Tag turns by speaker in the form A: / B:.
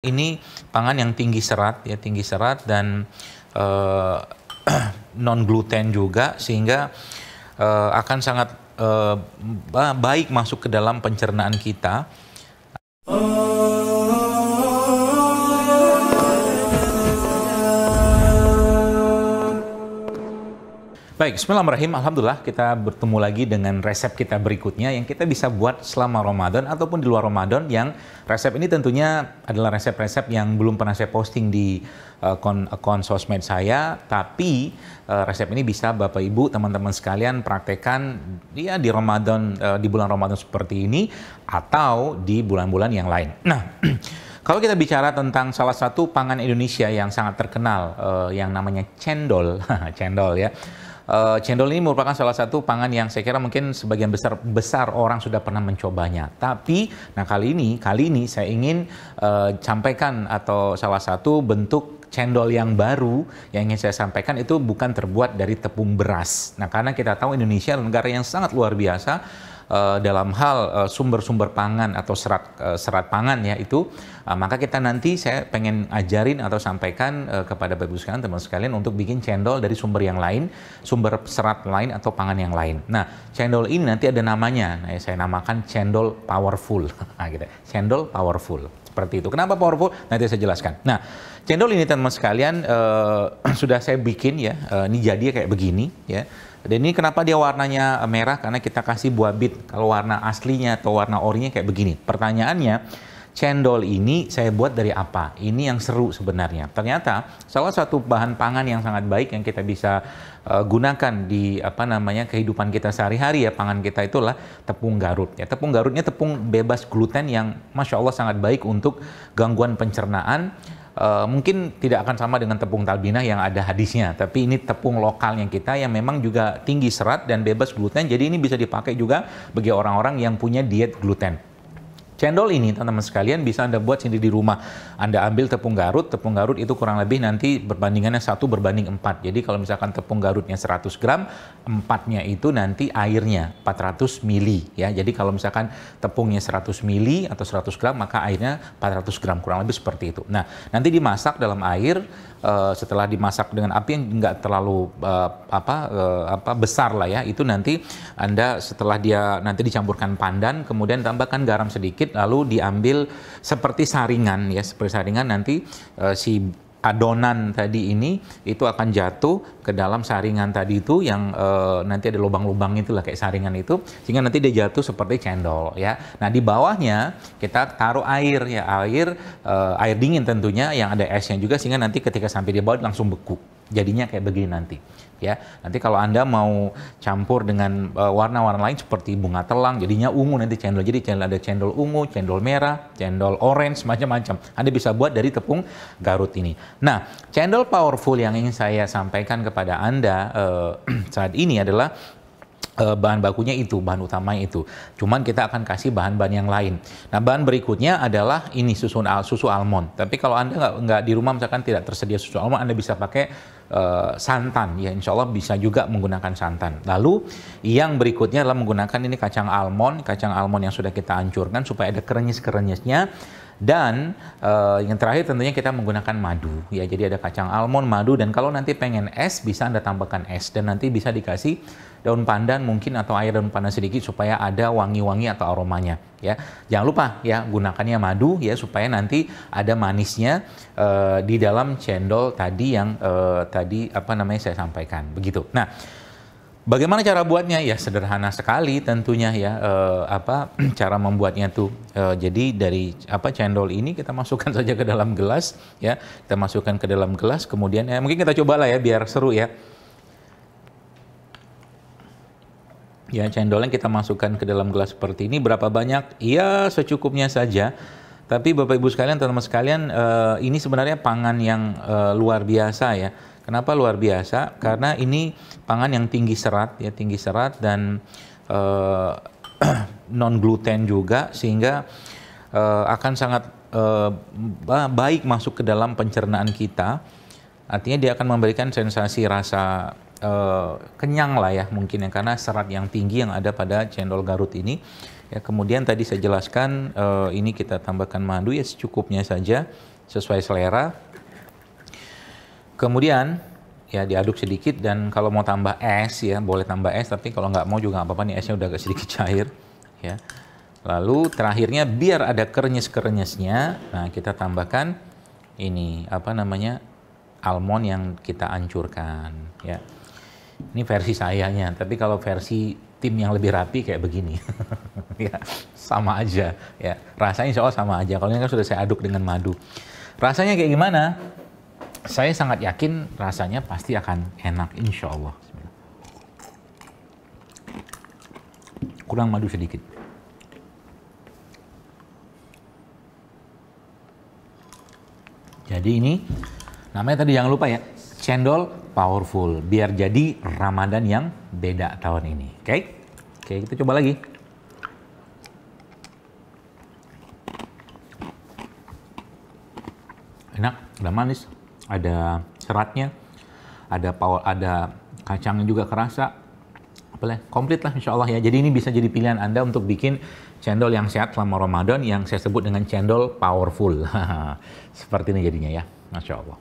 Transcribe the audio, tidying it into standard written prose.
A: Ini pangan yang tinggi serat ya, tinggi serat dan eh, non gluten juga, sehingga akan sangat baik masuk ke dalam pencernaan kita. Baik, bismillahirrahmanirrahim. Alhamdulillah kita bertemu lagi dengan resep kita berikutnya yang kita bisa buat selama Ramadan ataupun di luar Ramadan, yang resep ini tentunya adalah resep-resep yang belum pernah saya posting di akun sosmed saya, tapi resep ini bisa Bapak Ibu, teman-teman sekalian praktekkan ya di Ramadan, di bulan Ramadan seperti ini atau di bulan-bulan yang lain. Nah, kalau kita bicara tentang salah satu pangan Indonesia yang sangat terkenal, yang namanya cendol, cendol ya. Cendol ini merupakan salah satu pangan yang saya kira mungkin sebagian besar orang sudah pernah mencobanya. Tapi, nah kali ini saya ingin sampaikan atau salah satu bentuk cendol yang baru yang ingin saya sampaikan itu bukan terbuat dari tepung beras. Nah, karena kita tahu Indonesia adalah negara yang sangat luar biasa dalam hal sumber-sumber pangan atau serat pangan ya itu, maka kita nanti saya pengen ajarin atau sampaikan kepada Bapak Ibu sekalian, teman sekalian, untuk bikin cendol dari sumber yang lain, sumber serat lain atau pangan yang lain. Nah, cendol ini nanti ada namanya, nah, saya namakan cendol powerful. Nah, gitu. Cendol powerful seperti itu. Kenapa powerful? Nanti saya jelaskan. Nah, cendol ini teman sekalian sudah saya bikin ya, ini jadi kayak begini ya. Dan ini kenapa dia warnanya merah? Karena kita kasih buah bit. Kalau warna aslinya atau warna orinya kayak begini. Pertanyaannya, cendol ini saya buat dari apa? Ini yang seru sebenarnya. Ternyata salah satu bahan pangan yang sangat baik yang kita bisa gunakan di kehidupan kita sehari-hari ya, pangan kita, itulah tepung Garut. Ya, tepung Garutnya tepung bebas gluten yang Masya Allah sangat baik untuk gangguan pencernaan. Mungkin tidak akan sama dengan tepung Talbinah yang ada hadisnya, tapi ini tepung lokalnya kita yang memang juga tinggi serat dan bebas gluten, jadi ini bisa dipakai juga bagi orang-orang yang punya diet gluten. Cendol ini teman-teman sekalian bisa Anda buat sendiri di rumah. Anda ambil tepung Garut itu kurang lebih nanti berbandingannya 1:4. Jadi kalau misalkan tepung Garutnya 100 gram, 4-nya itu nanti airnya 400 mili ya. Jadi kalau misalkan tepungnya 100 mili atau 100 gram, maka airnya 400 gram, kurang lebih seperti itu. Nah, nanti dimasak dalam air, setelah dimasak dengan api yang enggak terlalu besar lah ya. Itu nanti Anda setelah dia nanti dicampurkan pandan, kemudian tambahkan garam sedikit, lalu diambil seperti saringan ya, seperti saringan, nanti si adonan tadi ini itu akan jatuh ke dalam saringan tadi itu yang nanti ada lubang-lubang itulah kayak saringan itu, sehingga nanti dia jatuh seperti cendol ya. Nah, di bawahnya kita taruh air ya, air dingin tentunya yang ada esnya juga, sehingga nanti ketika sampai di bawah langsung beku. Jadinya kayak begini nanti ya. Nanti kalau Anda mau campur dengan warna-warna lain seperti bunga telang, jadinya ungu nanti cendol. Jadi ada cendol ungu, cendol merah, cendol orange, macam-macam. Anda bisa buat dari tepung Garut ini. Nah, cendol powerful yang ingin saya sampaikan kepada Anda saat ini adalah bahan bakunya itu, bahan utamanya itu. Cuman kita akan kasih bahan-bahan yang lain. Nah, bahan berikutnya adalah ini susu almond. Tapi kalau Anda nggak di rumah misalkan tidak tersedia susu almond, Anda bisa pakai santan. Ya, insya Allah bisa juga menggunakan santan. Lalu yang berikutnya adalah menggunakan ini kacang almond yang sudah kita hancurkan supaya ada krenyes-krenyesnya. Dan yang terakhir tentunya kita menggunakan madu ya. Jadi ada kacang almond, madu, dan kalau nanti pengen es bisa Anda tambahkan es, dan nanti bisa dikasih daun pandan mungkin atau air daun pandan sedikit supaya ada wangi-wangi atau aromanya ya. Jangan lupa ya, gunakannya madu ya supaya nanti ada manisnya di dalam cendol tadi yang saya sampaikan begitu. Nah, bagaimana cara buatnya? Ya sederhana sekali tentunya ya. Cara membuatnya tuh jadi dari cendol ini kita masukkan saja ke dalam gelas ya. Kita masukkan ke dalam gelas, kemudian ya mungkin kita cobalah ya biar seru ya. Ya, cendolnya kita masukkan ke dalam gelas seperti ini. Berapa banyak? Ya secukupnya saja. Tapi Bapak Ibu sekalian, teman-teman sekalian, ini sebenarnya pangan yang luar biasa ya. Kenapa luar biasa? Karena ini pangan yang tinggi serat ya, tinggi serat dan non gluten juga, sehingga akan sangat baik masuk ke dalam pencernaan kita. Artinya dia akan memberikan sensasi rasa kenyang lah ya mungkin ya, karena serat yang tinggi yang ada pada cendol Garut ini. Ya, kemudian tadi saya jelaskan ini kita tambahkan madu ya secukupnya saja sesuai selera. Kemudian ya diaduk sedikit, dan kalau mau tambah es ya boleh tambah es, tapi kalau nggak mau juga nggak apa-apa, nih esnya udah agak sedikit cair ya. Lalu terakhirnya biar ada krenyes-krenyesnya, nah kita tambahkan ini apa namanya, almond yang kita hancurkan ya. Ini versi sayanya, tapi kalau versi tim yang lebih rapi kayak begini ya sama aja ya, rasanya insya Allah sama aja. Kalau ini kan sudah saya aduk dengan madu. Rasanya kayak gimana? Saya sangat yakin rasanya pasti akan enak insya Allah. Kurang madu sedikit. Jadi ini namanya tadi jangan lupa ya, cendol powerful, biar jadi Ramadan yang beda tahun ini. Oke? Oke, kita coba lagi. Enak, udah manis, ada seratnya, ada power, ada kacangnya juga kerasa. Komplit lah insya Allah ya. Jadi ini bisa jadi pilihan Anda untuk bikin cendol yang sehat selama Ramadan, yang saya sebut dengan cendol powerful. Seperti ini jadinya ya, Masya Allah.